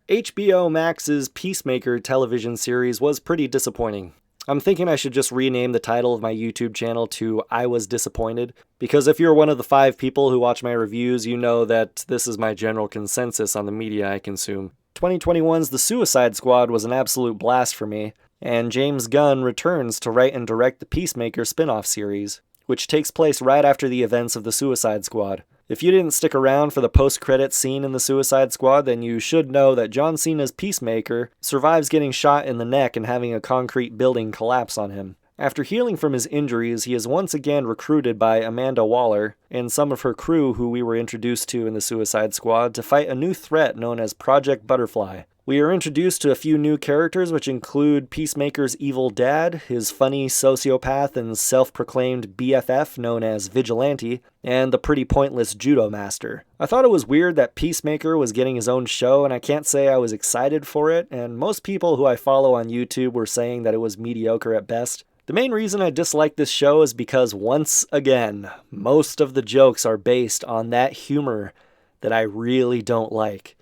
HBO Max's Peacemaker television series was pretty disappointing. I'm thinking I should just rename the title of my YouTube channel to I Was Disappointed, because if you're one of the 5 people who watch my reviews, you know that this is my general consensus on the media I consume. 2021's The Suicide Squad was an absolute blast for me, and James Gunn returns to write and direct the Peacemaker spin-off series, which takes place right after the events of The Suicide Squad. If you didn't stick around for the post-credits scene in The Suicide Squad, then you should know that John Cena's Peacemaker survives getting shot in the neck and having a concrete building collapse on him. After healing from his injuries, he is once again recruited by Amanda Waller and some of her crew who we were introduced to in The Suicide Squad to fight a new threat known as Project Butterfly. We are introduced to a few new characters, which include Peacemaker's evil dad, his funny sociopath and self-proclaimed BFF known as Vigilante, and the pretty pointless judo master. I thought it was weird that Peacemaker was getting his own show, and I can't say I was excited for it, and most people who I follow on YouTube were saying that it was mediocre at best. The main reason I dislike this show is because, once again, most of the jokes are based on that humor that I really don't like.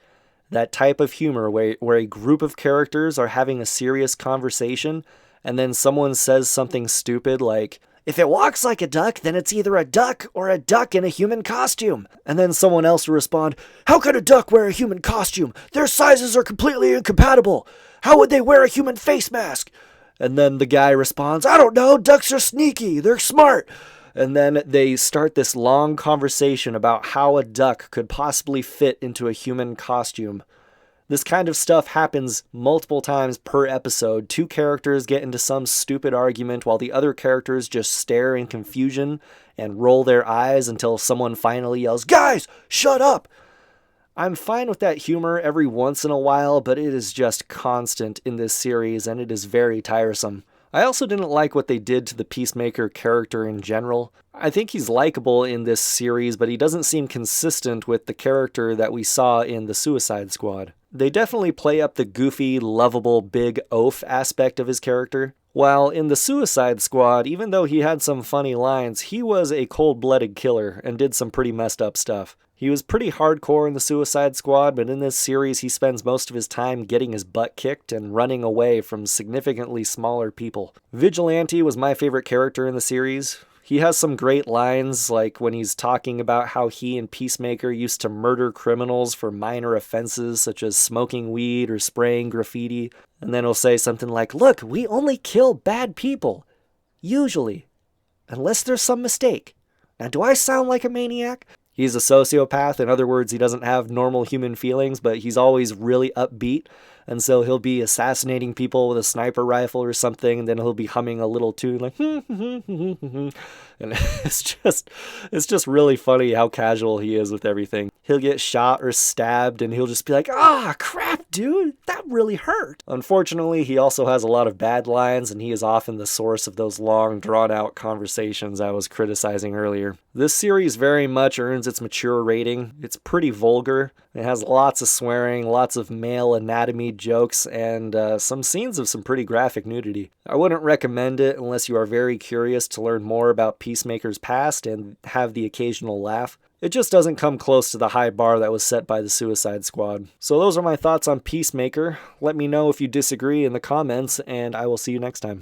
That type of humor where a group of characters are having a serious conversation and then someone says something stupid like, "If it walks like a duck, then it's either a duck or a duck in a human costume." And then someone else will respond, "How could a duck wear a human costume? Their sizes are completely incompatible. How would they wear a human face mask?" And then the guy responds, "I don't know, ducks are sneaky, they're smart." And then they start this long conversation about how a duck could possibly fit into a human costume. This kind of stuff happens multiple times per episode. 2 characters get into some stupid argument while the other characters just stare in confusion and roll their eyes until someone finally yells, "Guys, shut up!" I'm fine with that humor every once in a while, but it is just constant in this series and it is very tiresome. I also didn't like what they did to the Peacemaker character in general. I think he's likable in this series, but he doesn't seem consistent with the character that we saw in the Suicide Squad. They definitely play up the goofy, lovable, big oaf aspect of his character. While in the Suicide Squad, even though he had some funny lines, he was a cold-blooded killer and did some pretty messed up stuff. He was pretty hardcore in the Suicide Squad, but in this series he spends most of his time getting his butt kicked and running away from significantly smaller people. Vigilante was my favorite character in the series. He has some great lines, like when he's talking about how he and Peacemaker used to murder criminals for minor offenses such as smoking weed or spraying graffiti. And then he'll say something like, "Look, we only kill bad people. Usually. Unless there's some mistake. Now, do I sound like a maniac?" He's a sociopath. In other words, he doesn't have normal human feelings, but he's always really upbeat. And so he'll be assassinating people with a sniper rifle or something, and then he'll be humming a little tune like, and it's just really funny how casual he is with everything. He'll get shot or stabbed, and he'll just be like, "Ah, crap, dude, that really hurt." Unfortunately, he also has a lot of bad lines, and he is often the source of those long, drawn-out conversations I was criticizing earlier. This series very much earns its mature rating. It's pretty vulgar. It has lots of swearing, lots of male anatomy jokes, and some scenes of some pretty graphic nudity. I wouldn't recommend it unless you are very curious to learn more about Peacemaker's past and have the occasional laugh. It just doesn't come close to the high bar that was set by the Suicide Squad. So those are my thoughts on Peacemaker. Let me know if you disagree in the comments, and I will see you next time.